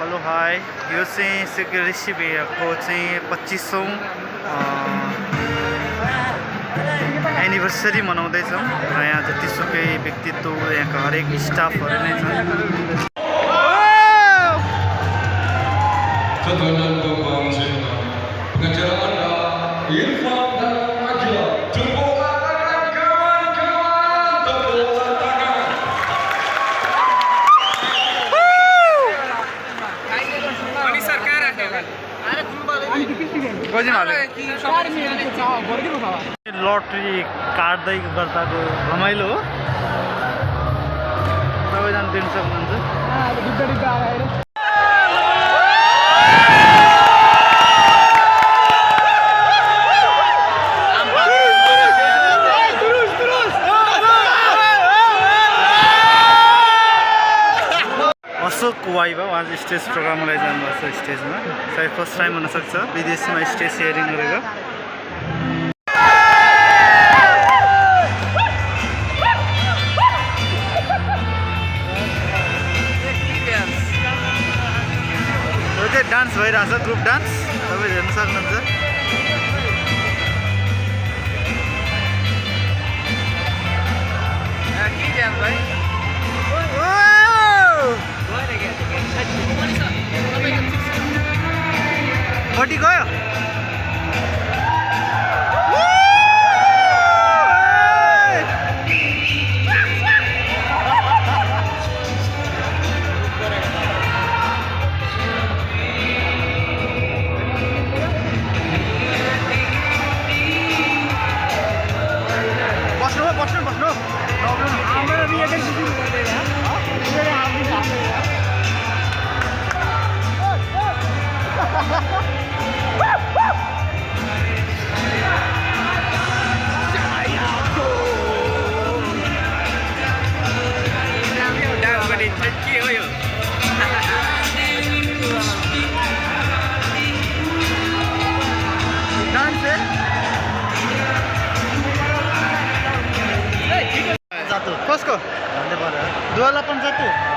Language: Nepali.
हेलो हाई, यो चाहिँ सेक्रेटरी भएको चाहिँ 25औं एनिभर्सरी मनाउँदैछौँ र यहाँ जतिसुकै व्यक्तित्व यहाँका हरेक स्टाफहरू नै छन्। लटरी काट्दै गर्दाको रमाइलो हो, सबैजना दिन सक्नुहुन्छ। अशोक वाइबा उहाँ चाहिँ स्टेज प्रोग्राममा जानुभएको छ। स्टेजमा सायद फर्स्ट टाइम हुनसक्छ विदेशमा स्टेज सेयरिङ गरेको। डान्स भइरहेछ, ग्रुप डान्स तपाईँ हेर्न सक्नुहुन्छ। कति गयो? कसको? 2008